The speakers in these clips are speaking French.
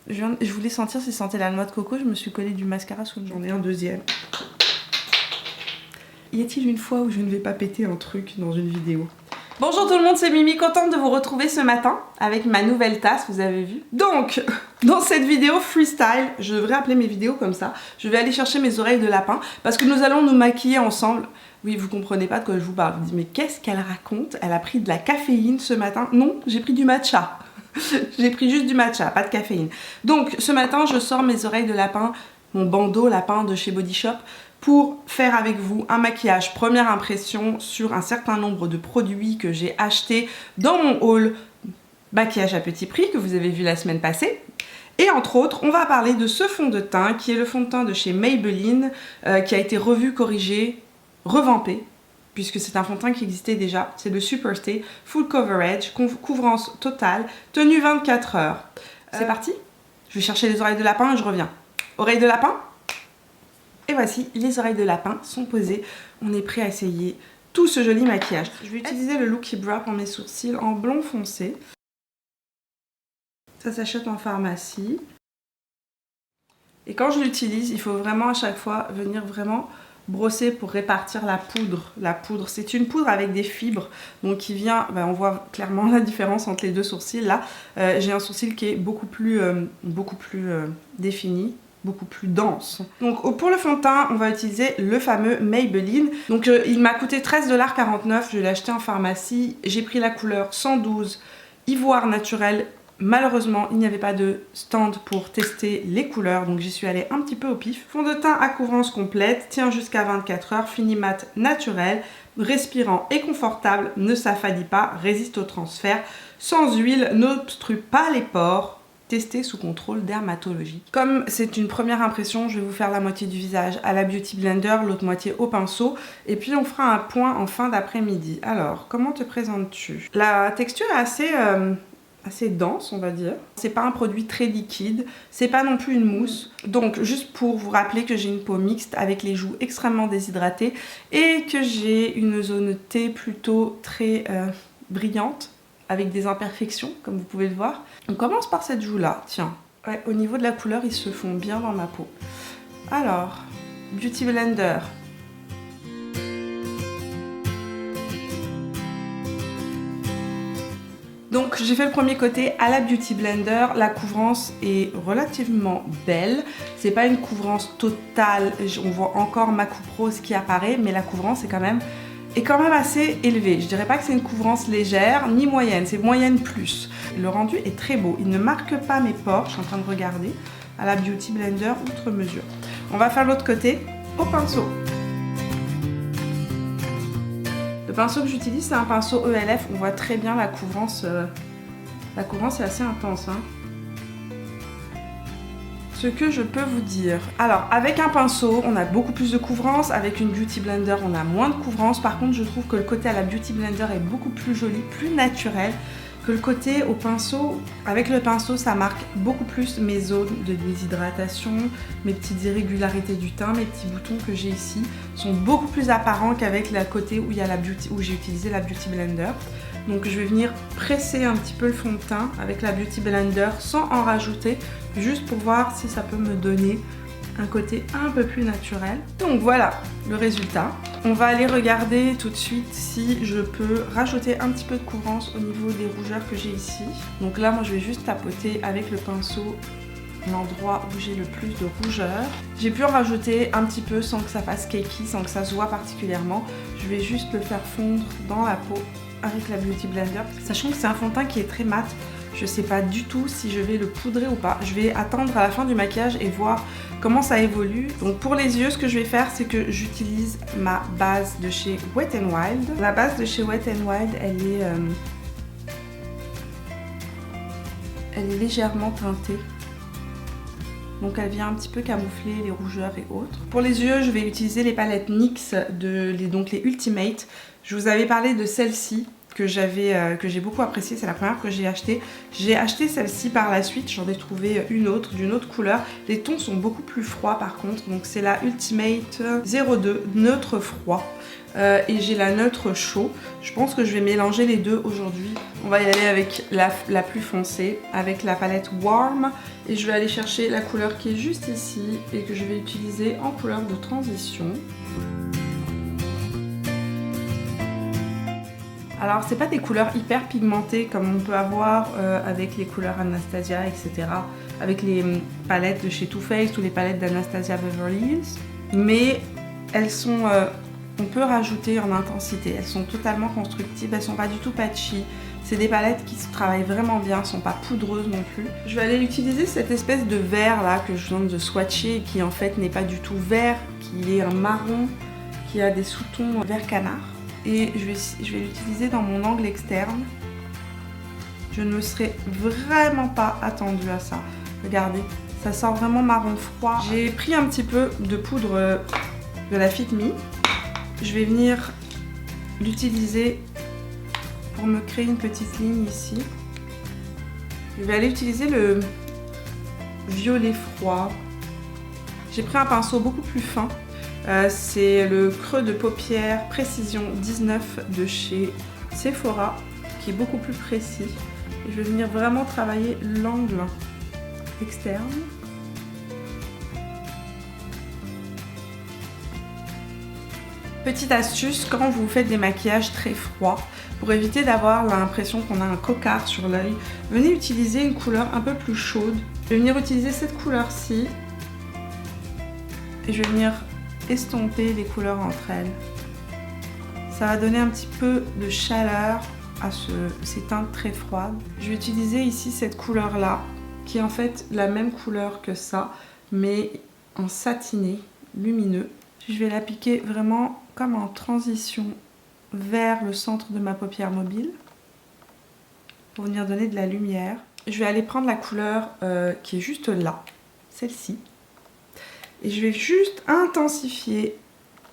Je voulais sentir si ça sentait la noix de coco, je me suis collé du mascara sous le nez. J'en ai un deuxième. Y a-t-il une fois où je ne vais pas péter un truc dans une vidéo? Bonjour tout le monde, c'est Mimi, contente de vous retrouver ce matin avec ma nouvelle tasse, vous avez vu. Donc, dans cette vidéo freestyle, je devrais appeler mes vidéos comme ça, je vais aller chercher mes oreilles de lapin parce que nous allons nous maquiller ensemble. Oui, vous comprenez pas de quoi je vous parle, vous dites mais qu'est-ce qu'elle raconte? Elle a pris de la caféine ce matin. Non, j'ai pris du matcha. J'ai pris juste du matcha, pas de caféine. Donc, ce matin, je sors mes oreilles de lapin, mon bandeau lapin de chez Body Shop, pour faire avec vous un maquillage première impression sur un certain nombre de produits que j'ai achetés dans mon haul maquillage à petit prix que vous avez vu la semaine passée. Et entre autres, on va parler de ce fond de teint qui est le fond de teint de chez Maybelline qui a été revu, corrigé, revampé puisque c'est un fond de teint qui existait déjà. C'est le Superstay Full Coverage, couvrance totale, tenue 24 heures. C'est parti. Je vais chercher les oreilles de lapin et je reviens. Oreilles de lapin. Et voici, les oreilles de lapin sont posées. On est prêt à essayer tout ce joli maquillage. Je vais utiliser le Looky Brow pour mes sourcils en blond foncé. Ça s'achète en pharmacie. Et quand je l'utilise, il faut vraiment à chaque fois venir vraiment brosser pour répartir la poudre. La poudre, c'est une poudre avec des fibres, donc qui vient, on voit clairement la différence entre les deux sourcils. Là, j'ai un sourcil qui est beaucoup plus défini, beaucoup plus dense. Donc pour le fond de teint, on va utiliser le fameux Maybelline. Donc il m'a coûté 13,49 $, je l'ai acheté en pharmacie. J'ai pris la couleur 112 Ivoire naturel. Malheureusement, il n'y avait pas de stand pour tester les couleurs, donc j'y suis allée un petit peu au pif. Fond de teint à couvrance complète, tient jusqu'à 24 heures, fini mat naturel, respirant et confortable, ne s'affadit pas, résiste au transfert, sans huile, n'obstrue pas les pores. Testé sous contrôle dermatologique. Comme c'est une première impression, je vais vous faire la moitié du visage à la Beauty Blender, l'autre moitié au pinceau, et puis on fera un point en fin d'après-midi. Alors, comment te présentes-tu? La texture est assez dense, on va dire. C'est pas un produit très liquide, c'est pas non plus une mousse. Donc, juste pour vous rappeler que j'ai une peau mixte avec les joues extrêmement déshydratées et que j'ai une zone T plutôt très brillante, avec des imperfections, comme vous pouvez le voir. On commence par cette joue-là, tiens. Ouais, au niveau de la couleur, ils se font bien dans ma peau. Alors, Beauty Blender. Donc, j'ai fait le premier côté à la Beauty Blender. La couvrance est relativement belle. C'est pas une couvrance totale. On voit encore ma coupe rose qui apparaît, mais la couvrance est quand même assez élevé. Je dirais pas que c'est une couvrance légère ni moyenne, c'est moyenne plus. Le rendu est très beau, il ne marque pas mes pores, je suis en train de regarder, à la Beauty Blender outre mesure. On va faire l'autre côté au pinceau. Le pinceau que j'utilise, c'est un pinceau ELF, on voit très bien la couvrance. La couvrance est assez intense, hein. Ce que je peux vous dire. Alors, avec un pinceau, on a beaucoup plus de couvrance. Avec une Beauty Blender, on a moins de couvrance. Par contre, je trouve que le côté à la Beauty Blender est beaucoup plus joli, plus naturel que le côté au pinceau. Avec le pinceau, ça marque beaucoup plus mes zones de déshydratation, mes petites irrégularités du teint, mes petits boutons que j'ai ici sont beaucoup plus apparents qu'avec le côté où j'ai utilisé la Beauty Blender. Donc je vais venir presser un petit peu le fond de teint avec la Beauty Blender sans en rajouter, juste pour voir si ça peut me donner un côté un peu plus naturel. Donc voilà le résultat. On va aller regarder tout de suite si je peux rajouter un petit peu de couvrance au niveau des rougeurs que j'ai ici. Donc là, moi je vais juste tapoter avec le pinceau l'endroit où j'ai le plus de rougeur. J'ai pu en rajouter un petit peu sans que ça fasse cakey, sans que ça se voit particulièrement. Je vais juste le faire fondre dans la peau avec la Beauty Blender, sachant que c'est un fond de teint qui est très mat. Je sais pas du tout si je vais le poudrer ou pas. Je vais attendre à la fin du maquillage et voir comment ça évolue. Donc pour les yeux, ce que je vais faire, c'est que j'utilise ma base de chez Wet n Wild. La base de chez Wet n Wild, elle est légèrement teintée. Donc elle vient un petit peu camoufler les rougeurs et autres. Pour les yeux, je vais utiliser les palettes NYX, donc les Ultimate. Je vous avais parlé de celle-ci que j'ai beaucoup appréciée, c'est la première que j'ai achetée. J'ai acheté celle-ci par la suite, j'en ai trouvé une autre d'une autre couleur. Les tons sont beaucoup plus froids par contre, donc c'est la Ultimate 02 neutre froid. et j'ai la neutre chaud. Je pense que je vais mélanger les deux aujourd'hui. On va y aller avec la plus foncée, avec la palette Warm. Et je vais aller chercher la couleur qui est juste ici et que je vais utiliser en couleur de transition. Alors c'est pas des couleurs hyper pigmentées comme on peut avoir avec les couleurs Anastasia, etc. Avec les palettes de chez Too Faced ou les palettes d'Anastasia Beverly Hills. Mais elles sont... on peut rajouter en intensité. Elles sont totalement constructives, elles sont pas du tout patchy. C'est des palettes qui se travaillent vraiment bien, elles sont pas poudreuses non plus. Je vais aller utiliser cette espèce de vert là que je viens de swatcher, qui en fait n'est pas du tout vert, qui est un marron, qui a des sous-tons vert canard. Et je vais l'utiliser dans mon angle externe. Je ne me serais vraiment pas attendue à ça. Regardez, ça sort vraiment marron froid. J'ai pris un petit peu de poudre de la Fit Me. Je vais venir l'utiliser pour me créer une petite ligne ici. Je vais aller utiliser le violet froid. J'ai pris un pinceau beaucoup plus fin. C'est le creux de paupière Précision 19 de chez Sephora, qui est beaucoup plus précis. Et je vais venir vraiment travailler l'angle externe. Petite astuce, quand vous faites des maquillages très froids, pour éviter d'avoir l'impression qu'on a un cocard sur l'œil, venez utiliser une couleur un peu plus chaude. Je vais venir utiliser cette couleur-ci et je vais venir estomper les couleurs entre elles. Ça va donner un petit peu de chaleur à ces teintes très froides. Je vais utiliser ici cette couleur-là, qui est en fait la même couleur que ça, mais en satiné, lumineux. Je vais l'appliquer vraiment comme en transition vers le centre de ma paupière mobile pour venir donner de la lumière. Je vais aller prendre la couleur qui est juste là, celle-ci, et je vais juste intensifier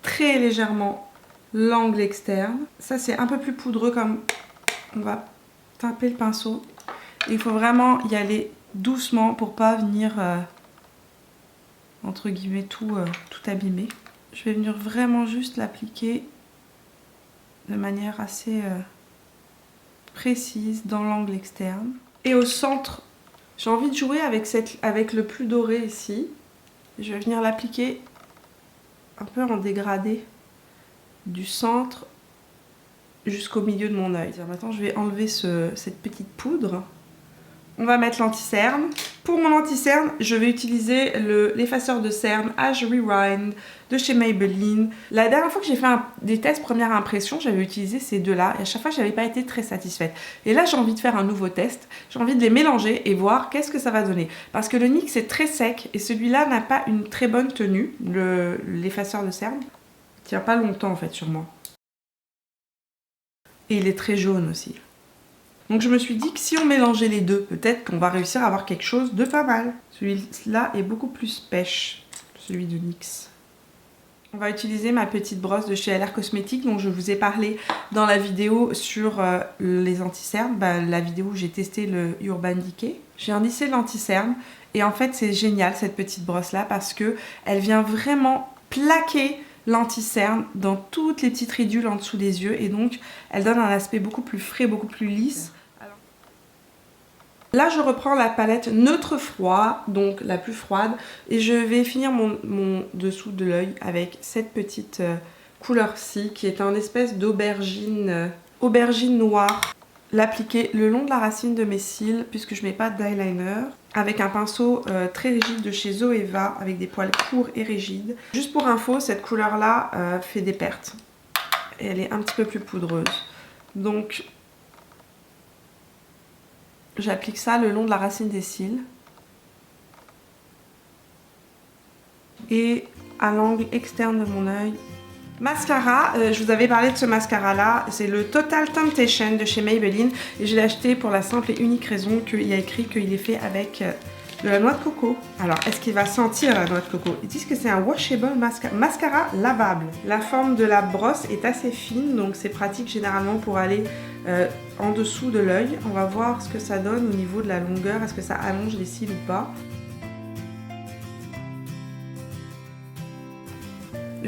très légèrement l'angle externe. Ça c'est un peu plus poudreux, comme on va taper le pinceau. Il faut vraiment y aller doucement pour pas venir entre guillemets tout abîmer. Je vais venir vraiment juste l'appliquer de manière assez précise dans l'angle externe. Et au centre, j'ai envie de jouer avec le plus doré ici. Je vais venir l'appliquer un peu en dégradé du centre jusqu'au milieu de mon œil. Maintenant, je vais enlever cette petite poudre. On va mettre l'anti-cerne. Pour mon anti-cerne, je vais utiliser l'effaceur de cerne Age Rewind de chez Maybelline. La dernière fois que j'ai fait des tests première impression, j'avais utilisé ces deux-là et à chaque fois, je n'avais pas été très satisfaite. Et là, j'ai envie de faire un nouveau test. J'ai envie de les mélanger et voir qu'est-ce que ça va donner. Parce que le NYX est très sec et celui-là n'a pas une très bonne tenue, l'effaceur de cerne. Il tient pas longtemps en fait sur moi. Et il est très jaune aussi. Donc je me suis dit que si on mélangeait les deux, peut-être qu'on va réussir à avoir quelque chose de pas mal. Celui-là est beaucoup plus pêche, celui de NYX. On va utiliser ma petite brosse de chez LR Cosmetics dont je vous ai parlé dans la vidéo sur les anti-cernes, la vidéo où j'ai testé le Urban Decay. J'ai indicé l'anti-cerne et en fait c'est génial cette petite brosse là parce que elle vient vraiment plaquer l'anti-cerne dans toutes les petites ridules en dessous des yeux et donc elle donne un aspect beaucoup plus frais, beaucoup plus lisse. Là je reprends la palette neutre froid, donc la plus froide, et je vais finir mon dessous de l'œil avec cette petite couleur-ci qui est un espèce d'aubergine noire. L'appliquer le long de la racine de mes cils puisque je mets pas d'eyeliner, avec un pinceau très rigide de chez Zoeva avec des poils courts et rigides. Juste pour info, cette couleur là fait des pertes et elle est un petit peu plus poudreuse, donc j'applique ça le long de la racine des cils et à l'angle externe de mon œil. Mascara, je vous avais parlé de ce mascara là, c'est le Total Temptation de chez Maybelline et je l'ai acheté pour la simple et unique raison qu'il y a écrit qu'il est fait avec de la noix de coco. Alors est-ce qu'il va sentir la noix de coco? Ils disent que c'est un washable mascara lavable. La forme de la brosse est assez fine donc c'est pratique généralement pour aller en dessous de l'œil. On va voir ce que ça donne au niveau de la longueur, est-ce que ça allonge les cils ou pas.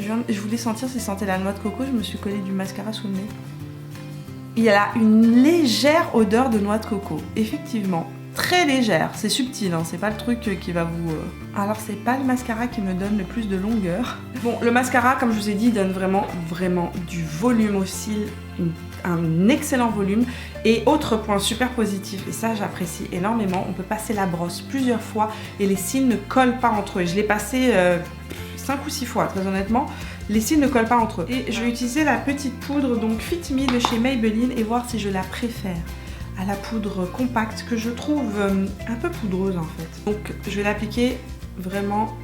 je voulais sentir si ça sentait la noix de coco, je me suis collé du mascara sous le nez. Il y a une légère odeur de noix de coco, effectivement. Très légère, c'est subtil, hein, c'est pas le truc qui va vous... Alors c'est pas le mascara qui me donne le plus de longueur. Bon, le mascara, comme je vous ai dit, donne vraiment du volume aux cils, un excellent volume. Et autre point super positif, et ça j'apprécie énormément, on peut passer la brosse plusieurs fois et les cils ne collent pas entre eux. Je l'ai passé 5 ou 6 fois, très honnêtement. Les cils ne collent pas entre eux. Et je vais utiliser la petite poudre donc Fit Me de chez Maybelline et voir si je la préfère à la poudre compacte que je trouve un peu poudreuse en fait. Donc je vais l'appliquer vraiment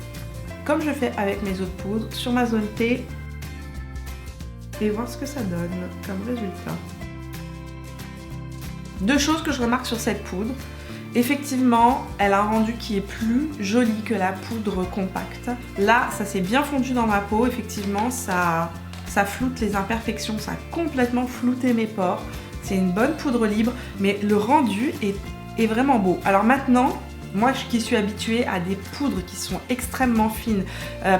comme je fais avec mes autres poudres sur ma zone T et voir ce que ça donne comme résultat. Deux choses que je remarque sur cette poudre. Effectivement, elle a un rendu qui est plus joli que la poudre compacte. Là, ça s'est bien fondu dans ma peau. Effectivement, ça floute les imperfections. Ça a complètement flouté mes pores. C'est une bonne poudre libre, mais le rendu est vraiment beau. Alors maintenant, moi qui suis habituée à des poudres qui sont extrêmement fines,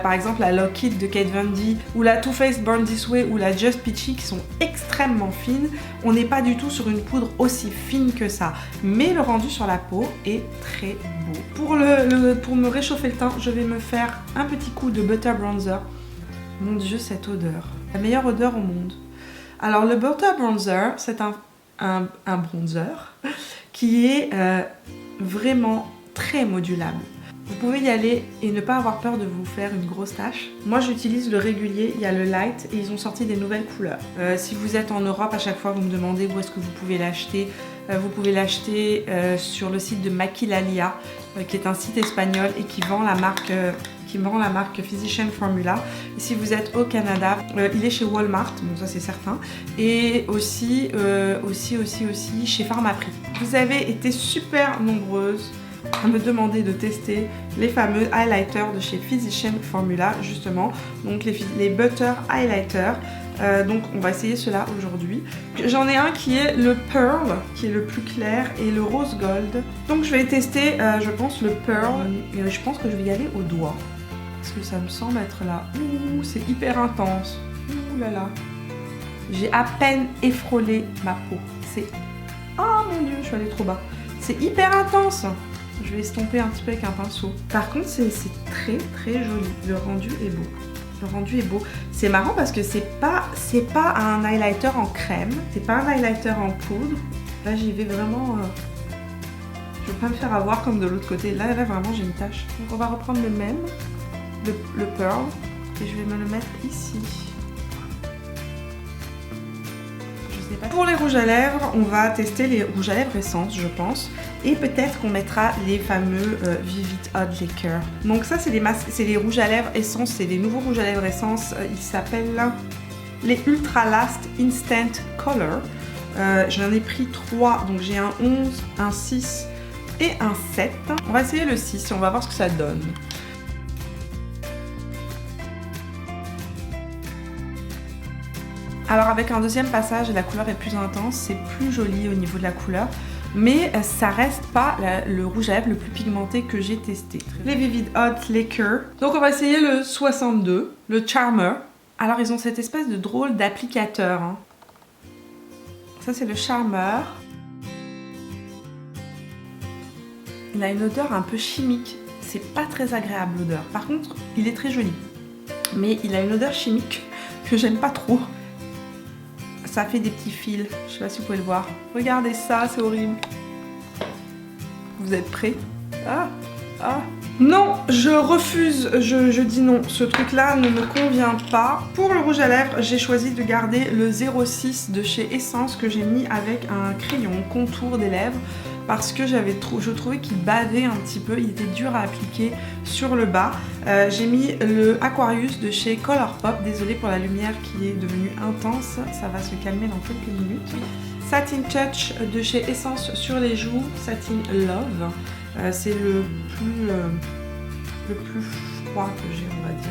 par exemple la Lock It de Kate Von D, ou la Too Faced Born This Way, ou la Just Peachy, qui sont extrêmement fines, on n'est pas du tout sur une poudre aussi fine que ça. Mais le rendu sur la peau est très beau. Pour me réchauffer le teint, je vais me faire un petit coup de Butter Bronzer. Mon Dieu, cette odeur. La meilleure odeur au monde. Alors le Butter Bronzer, c'est un bronzer qui est vraiment très modulable. Vous pouvez y aller et ne pas avoir peur de vous faire une grosse tache. Moi j'utilise le régulier, il y a le light et ils ont sorti des nouvelles couleurs. Si vous êtes en Europe, à chaque fois vous me demandez où est-ce que vous pouvez l'acheter. Vous pouvez l'acheter sur le site de Maquilalia, qui est un site espagnol et qui vend la marque Physician Formula. Et si vous êtes au Canada, il est chez Walmart, bon ça c'est certain, et aussi chez Pharmaprix. Vous avez été super nombreuses à me demander de tester les fameux highlighters de chez Physician Formula, justement, donc les Butter Highlighters. Donc on va essayer cela aujourd'hui. J'en ai un qui est le Pearl, qui est le plus clair, et le Rose Gold. Donc je vais tester, je pense, le Pearl, et je pense que je vais y aller au doigt. Parce que ça me semble être là. Ouh, c'est hyper intense. Ouh là là. J'ai à peine effrôlé ma peau. C'est... Oh mon Dieu, je suis allée trop bas. C'est hyper intense. Je vais estomper un petit peu avec un pinceau. Par contre, c'est très très joli. Le rendu est beau. Le rendu est beau. C'est marrant parce que c'est pas un highlighter en crème. C'est pas un highlighter en poudre. Là, j'y vais vraiment... Je vais pas me faire avoir comme de l'autre côté. Là, vraiment, j'ai une tache. Donc, on va reprendre le même. Le Pearl, et je vais me le mettre ici. Je sais pas. Pour les rouges à lèvres, on va tester les rouges à lèvres essence, je pense, et peut-être qu'on mettra les fameux Vivid Odd Laker. Donc ça, c'est les rouges à lèvres essence, c'est les nouveaux rouges à lèvres essence. Ils s'appellent les Ultra Last Instant Color. J'en ai pris 3, donc j'ai un 11, un 6 et un 7. On va essayer le 6 et on va voir ce que ça donne. Alors avec un deuxième passage, la couleur est plus intense, c'est plus joli au niveau de la couleur, mais ça reste pas le rouge à lèvres le plus pigmenté que j'ai testé. Les Vivid Hot Laker. Donc on va essayer le 62, le Charmer. Alors ils ont cette espèce de drôle d'applicateur. Hein. Ça c'est le Charmer. Il a une odeur un peu chimique, c'est pas très agréable l'odeur. Par contre, il est très joli, mais il a une odeur chimique que j'aime pas trop. Ça fait des petits fils, je sais pas si vous pouvez le voir. Regardez ça, c'est horrible. Vous êtes prêts? Ah. Non, je refuse, je dis non. Ce truc-là ne me convient pas. Pour le rouge à lèvres, j'ai choisi de garder le 06 de chez Essence que j'ai mis avec un crayon contour des lèvres parce que je trouvais qu'il bavait un petit peu, il était dur à appliquer sur le bas. J'ai mis le Aquarius de chez Colourpop, désolée pour la lumière qui est devenue intense, ça va se calmer dans quelques minutes. Satin Touch de chez Essence sur les joues, Satin Love, c'est le plus froid que j'ai, on va dire.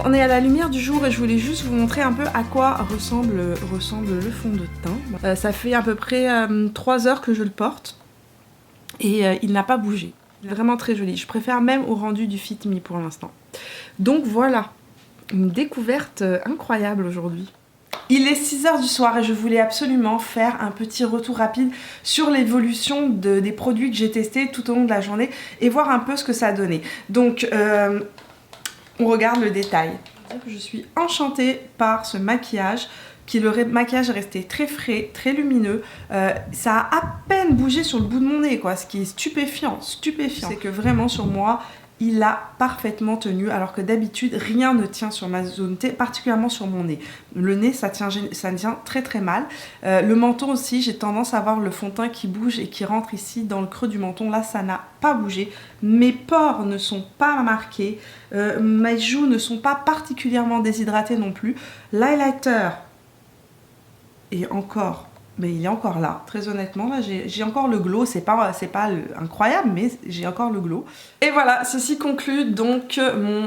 on est à la lumière du jour et je voulais juste vous montrer un peu à quoi ressemble le fond de teint. Ça fait à peu près 3 heures que je le porte et il n'a pas bougé. Il est vraiment très joli. Je préfère même au rendu du Fit Me pour l'instant. Donc voilà, une découverte incroyable aujourd'hui. Il est 6 h du soir et je voulais absolument faire un petit retour rapide sur l'évolution des produits que j'ai testés tout au long de la journée et voir un peu ce que ça a donné. Donc on regarde le détail. Je suis enchantée par ce maquillage, le maquillage est resté très frais, très lumineux. Ça a à peine bougé sur le bout de mon nez, quoi, ce qui est stupéfiant. C'est que vraiment sur moi, il a parfaitement tenu, alors que d'habitude, rien ne tient sur ma zone T, particulièrement sur mon nez. Le nez, ça tient très très mal. Le menton aussi, j'ai tendance à avoir le fond de teint qui bouge et qui rentre ici dans le creux du menton. Là, ça n'a pas bougé. Mes pores ne sont pas marqués. Mes joues ne sont pas particulièrement déshydratées non plus. L'highlighter est encore... mais il est encore là, très honnêtement, là j'ai encore le glow, c'est pas incroyable, mais j'ai encore le glow. Et voilà, ceci conclut donc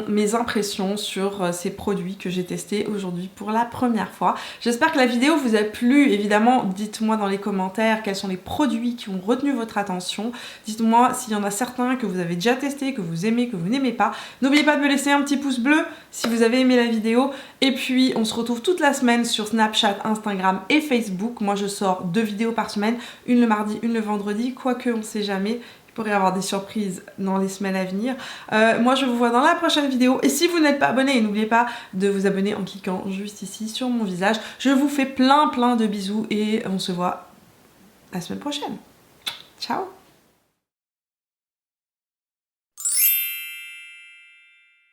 mes impressions sur ces produits que j'ai testés aujourd'hui pour la première fois. J'espère que la vidéo vous a plu, évidemment, dites-moi dans les commentaires quels sont les produits qui ont retenu votre attention. Dites-moi s'il y en a certains que vous avez déjà testés, que vous aimez, que vous n'aimez pas. N'oubliez pas de me laisser un petit pouce bleu si vous avez aimé la vidéo. Et puis, on se retrouve toute la semaine sur Snapchat, Instagram et Facebook. Moi, je sors 2 vidéos par semaine, une le mardi, une le vendredi, quoique on sait jamais, il pourrait y avoir des surprises dans les semaines à venir. Moi je vous vois dans la prochaine vidéo et si vous n'êtes pas abonné, n'oubliez pas de vous abonner en cliquant juste ici sur mon visage. Je vous fais plein de bisous et on se voit la semaine prochaine. Ciao.